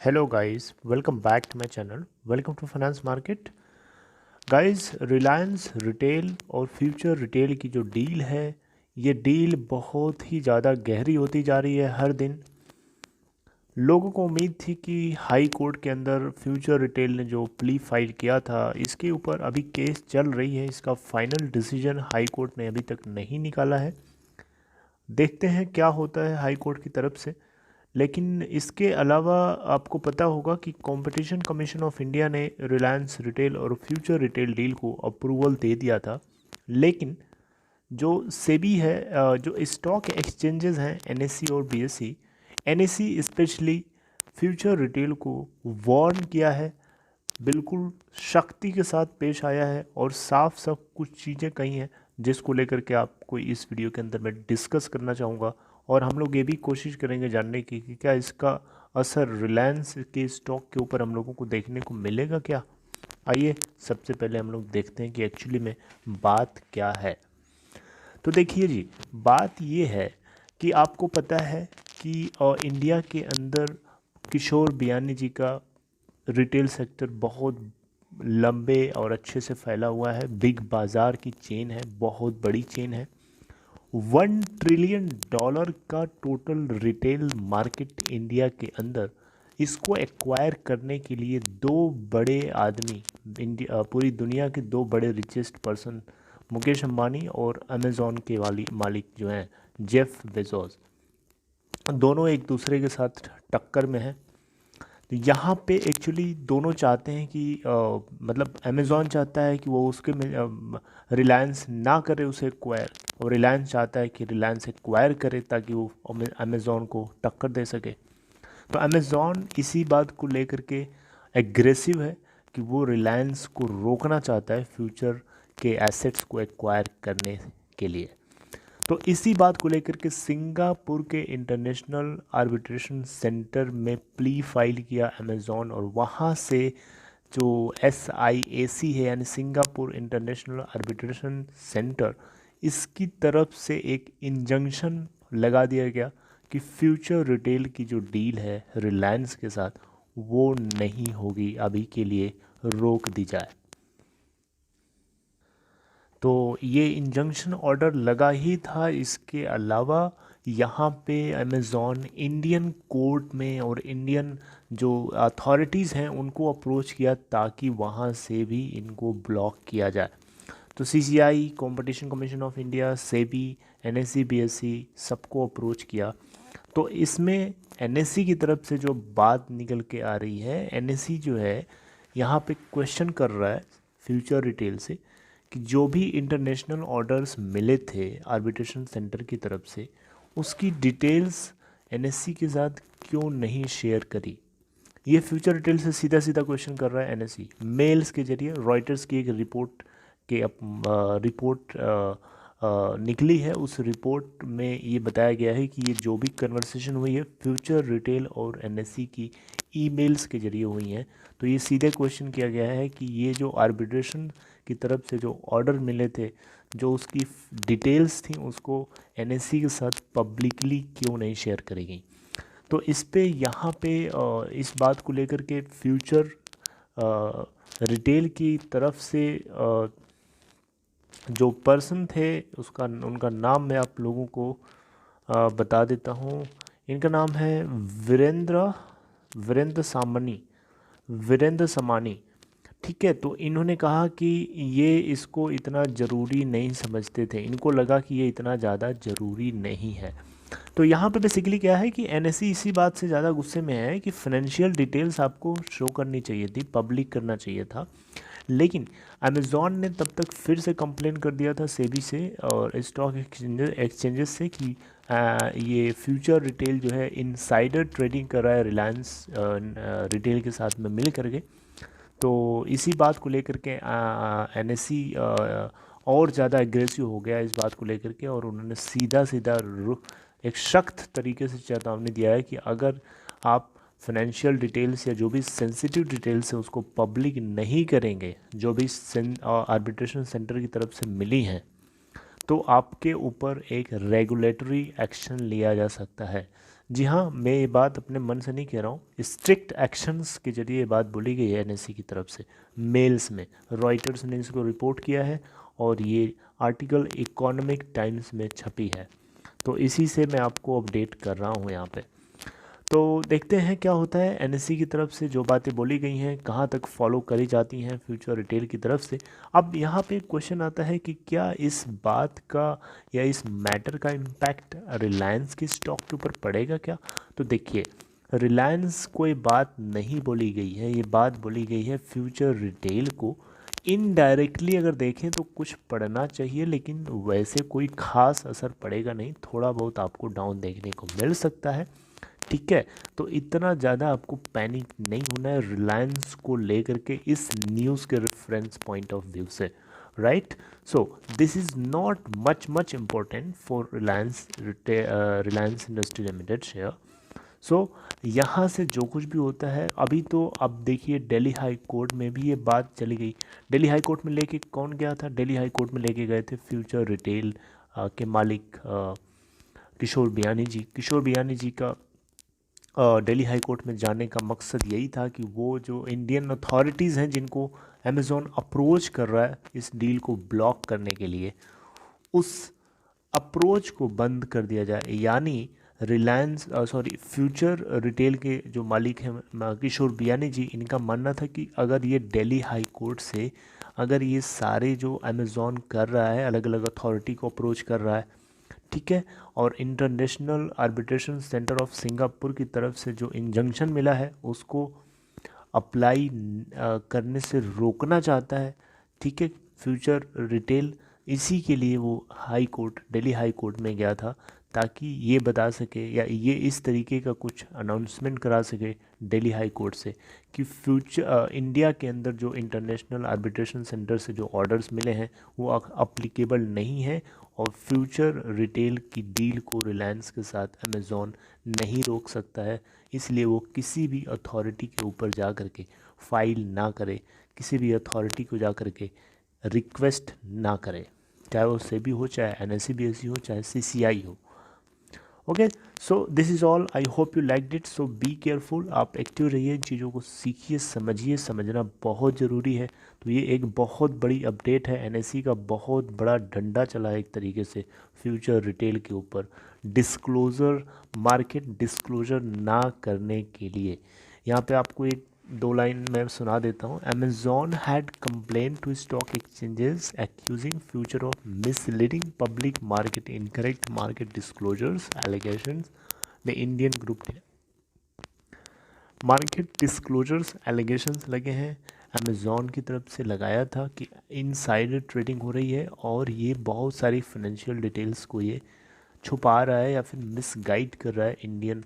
Hello guys, welcome back to my channel. Welcome to Finance Market. Guys Reliance retail और future retail की जो deal है, ये deal बहुत ही ज़्यादा गहरी होती जा रही है हर दिन। लोगों को उम्मीद थी कि हाई कोर्ट के अंदर फ्यूचर रिटेल ने जो प्ली फाइल किया था, इसके ऊपर अभी केस चल रही है। इसका फाइनल डिसीजन हाई कोर्ट ने अभी तक नहीं निकाला है। देखते हैं क्या होता है हाई कोर्ट की तरफ से। लेकिन इसके अलावा आपको पता होगा कि कंपटीशन कमीशन ऑफ इंडिया ने रिलायंस रिटेल और फ्यूचर रिटेल डील को अप्रूवल दे दिया था। लेकिन जो सेबी है, जो स्टॉक एक्सचेंजेस हैं एनएससी और BSc, NSC specially future retail को वार्न किया है, बिल्कुल शक्ति के साथ पेश आया है और साफ साफ कुछ चीज़ें कही हैं जिसको लेकर के आपको इस वीडियो के अंदर मैं डिस्कस करना चाहूँगा। और हम लोग ये भी कोशिश करेंगे जानने की कि क्या इसका असर रिलायंस के स्टॉक के ऊपर हम लोगों को देखने को मिलेगा क्या। आइए सबसे पहले हम लोग देखते हैं कि एक्चुअली में बात क्या है। तो देखिए जी, बात ये है कि आपको पता है कि इंडिया के अंदर किशोर बियानी जी का रिटेल सेक्टर बहुत लंबे और अच्छे से फैला हुआ है। बिग बाज़ार की चेन है, बहुत बड़ी चेन है। $1 ट्रिलियन का टोटल रिटेल मार्केट इंडिया के अंदर। इसको एक्वायर करने के लिए दो बड़े आदमी, इंडिया पूरी दुनिया के दो बड़े रिचेस्ट पर्सन, मुकेश अंबानी और अमेज़ॉन के वाली मालिक जो हैं जेफ बेजोस, दोनों एक दूसरे के साथ टक्कर में हैं। तो यहाँ पे एक्चुअली दोनों चाहते हैं कि मतलब अमेज़ॉन चाहता है कि वो उसके रिलायंस ना करे उसे एक्वायर, और रिलायंस चाहता है कि रिलायंस एक्वायर करे ताकि वो अमेज़ॉन को टक्कर दे सके। तो अमेज़ॉन इसी बात को लेकर के एग्रेसिव है कि वो रिलायंस को रोकना चाहता है फ्यूचर के एसेट्स को एक्वायर करने के लिए। तो इसी बात को लेकर के सिंगापुर के इंटरनेशनल आर्बिट्रेशन सेंटर में प्ली फाइल किया अमेज़ॉन, और वहाँ से जो SIAC है यानी सिंगापुर इंटरनेशनल आर्बिट्रेशन सेंटर, इसकी तरफ से एक इंजंक्शन लगा दिया गया कि फ्यूचर रिटेल की जो डील है रिलायंस के साथ, वो नहीं होगी, अभी के लिए रोक दी जाए। तो ये इंजंक्शन ऑर्डर लगा ही था। इसके अलावा यहाँ पे अमेज़ॉन इंडियन कोर्ट में और इंडियन जो अथॉरिटीज़ हैं उनको अप्रोच किया ताकि वहाँ से भी इनको ब्लॉक किया जाए। तो CCI, competition commission of India, SEBI, NSE, BSE सबको अप्रोच किया। तो इसमें NSE की तरफ से जो बात निकल के आ रही है, NSE जो है यहाँ पे क्वेश्चन कर रहा है फ्यूचर रिटेल से कि जो भी इंटरनेशनल ऑर्डर्स मिले थे आर्बिट्रेशन सेंटर की तरफ से, उसकी डिटेल्स NSE के साथ क्यों नहीं शेयर करी। ये फ्यूचर रिटेल से सीधा सीधा क्वेश्चन कर रहा है NSE मेल्स के जरिए। रॉयटर्स की एक रिपोर्ट के रिपोर्ट निकली है। उस रिपोर्ट में ये बताया गया है कि ये जो भी कन्वर्सेशन हुई है फ्यूचर रिटेल और NSE की ईमेल्स के जरिए हुई हैं। तो ये सीधे क्वेश्चन किया गया है कि ये जो आर्बिट्रेशन की तरफ से जो ऑर्डर मिले थे, जो उसकी डिटेल्स थी, उसको NSE के साथ पब्लिकली क्यों नहीं शेयर करी गई। तो इस पे यहाँ पे इस बात को लेकर के फ्यूचर रिटेल की तरफ से जो पर्सन थे उसका उनका नाम मैं आप लोगों को बता देता हूँ। इनका नाम है वीरेंद्र सामनी, वीरेंद्र समानी। ठीक है, तो इन्होंने कहा कि ये इसको इतना ज़रूरी नहीं समझते थे, इनको लगा कि ये इतना ज़्यादा ज़रूरी नहीं है। तो यहाँ पे बेसिकली क्या है कि NSE इसी बात से ज़्यादा गुस्से में है कि फाइनेंशियल डिटेल्स आपको शो करनी चाहिए थी, पब्लिक करना चाहिए था। लेकिन अमेज़ॉन ने तब तक फिर से कंप्लेन कर दिया था सेबी से और स्टॉक एक्सचेंजेस से कि ये फ्यूचर रिटेल जो है इनसाइडर ट्रेडिंग कर रहा है रिलायंस रिटेल के साथ में मिल करके। तो इसी बात को लेकर के NSE और ज़्यादा एग्रेसिव हो गया इस बात को लेकर के, और उन्होंने सीधा सीधा एक सख्त तरीके से चेतावनी दिया है कि अगर आप फाइनेंशियल डिटेल्स या जो भी सेंसिटिव डिटेल्स है उसको पब्लिक नहीं करेंगे, जो भी आर्बिट्रेशन सेंटर की तरफ से मिली हैं, तो आपके ऊपर एक रेगुलेटरी एक्शन लिया जा सकता है। जी हाँ, मैं ये बात अपने मन से नहीं कह रहा हूँ, स्ट्रिक्ट एक्शंस के जरिए ये बात बोली गई है एनएससी की तरफ से। मेल्स में रॉयटर्स ने इसको रिपोर्ट किया है और ये आर्टिकल इकोनॉमिक टाइम्स में छपी है, तो इसी से मैं आपको अपडेट कर रहा हूँ यहाँ पे। तो देखते हैं क्या होता है, एनएससी की तरफ से जो बातें बोली गई हैं कहाँ तक फॉलो करी जाती हैं फ्यूचर रिटेल की तरफ से। अब यहाँ पे क्वेश्चन आता है कि क्या इस बात का या इस मैटर का इम्पैक्ट रिलायंस के स्टॉक के ऊपर पड़ेगा क्या? तो देखिए, रिलायंस कोई बात नहीं बोली गई है, ये बात बोली गई है फ्यूचर रिटेल को। इनडायरेक्टली अगर देखें तो कुछ पड़ना चाहिए, लेकिन वैसे कोई ख़ास असर पड़ेगा नहीं, थोड़ा बहुत आपको डाउन देखने को मिल सकता है। ठीक है, तो इतना ज़्यादा आपको पैनिक नहीं होना है रिलायंस को लेकर के इस न्यूज़ के रेफरेंस पॉइंट ऑफ व्यू से, right. So this is not much important for Reliance Industry Limited share. So यहाँ से जो कुछ भी होता है अभी, तो अब देखिए दिल्ली हाई कोर्ट में भी ये बात चली गई। दिल्ली हाई कोर्ट में लेके कौन गया था? दिल्ली हाई कोर्ट में लेके गए थे फ्यूचर रिटेल के मालिक किशोर बियानी जी। किशोर बियानी जी का दिल्ली हाई कोर्ट में जाने का मकसद यही था कि वो जो इंडियन अथॉरिटीज़ हैं जिनको अमेज़ॉन अप्रोच कर रहा है इस डील को ब्लॉक करने के लिए, उस अप्रोच को बंद कर दिया जाए। यानी रिलायंस फ्यूचर रिटेल के जो मालिक हैं किशोर बियानी जी, इनका मानना था कि अगर ये दिल्ली हाई कोर्ट से अगर ये सारे जो अमेज़ॉन कर रहा है अलग अलग अथॉरिटी को अप्रोच कर रहा है, ठीक है, और international arbitration centre of Singapore की तरफ से जो इंजंक्शन मिला है उसको अप्लाई करने से रोकना चाहता है, ठीक है, फ्यूचर रिटेल। इसी के लिए वो high court, Delhi high court में गया था, ताकि ये बता सके या ये इस तरीके का कुछ अनाउंसमेंट करा सके दिल्ली हाई कोर्ट से कि फ्यूचर इंडिया के अंदर जो इंटरनेशनल आर्बिट्रेशन सेंटर से जो ऑर्डर्स मिले हैं वो अप्लीकेबल नहीं है, और फ्यूचर रिटेल की डील को रिलायंस के साथ अमेज़ॉन नहीं रोक सकता है। इसलिए वो किसी भी अथॉरिटी के ऊपर जा कर के फाइल ना करे, किसी भी अथॉरिटी को जा कर के रिक्वेस्ट ना करे, चाहे वो सेबी हो, चाहे एनएससी बीएसई हो, चाहे सीसीआई हो। Okay, so this is all, I hope you like it. So be careful, आप एक्टिव रहिए, इन चीज़ों को सीखिए, समझिए, समझना बहुत ज़रूरी है। तो ये एक बहुत बड़ी अपडेट है, एनएससी का बहुत बड़ा डंडा चला है एक तरीके से फ्यूचर रिटेल के ऊपर, डिस्क्लोज़र, मार्केट डिस्क्लोज़र ना करने के लिए। यहाँ पे आपको एक दो लाइन मैं सुना देता हूँ। Amazon had complain to stock exchanges accusing Future of misleading public market incorrect market disclosures allegations. The Indian group market disclosures allegations लगे हैं, अमेज़ॉन की तरफ से लगाया था कि इनसाइडर ट्रेडिंग हो रही है और ये बहुत सारी फाइनेंशियल डिटेल्स को ये छुपा रहा है या फिर मिसगाइड कर रहा है इंडियन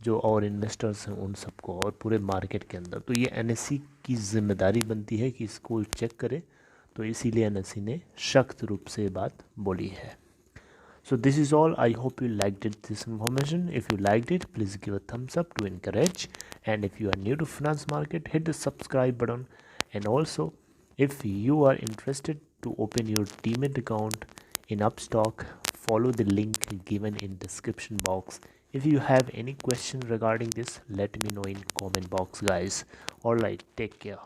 जो और इन्वेस्टर्स हैं उन सबको और पूरे मार्केट के अंदर। तो ये एनएससी की जिम्मेदारी बनती है कि इसको चेक करे, तो इसीलिए एनएससी ने सख्त रूप से बात बोली है। So this is all. I hope you liked it, this information. If you liked it, please give a thumbs up to encourage. And if you are new to finance market, hit the subscribe button. And also, if you are interested to open your Demat account in Upstock, follow the link given in description box. If you have any question regarding this, let me know in comment box, guys. Alright, take care.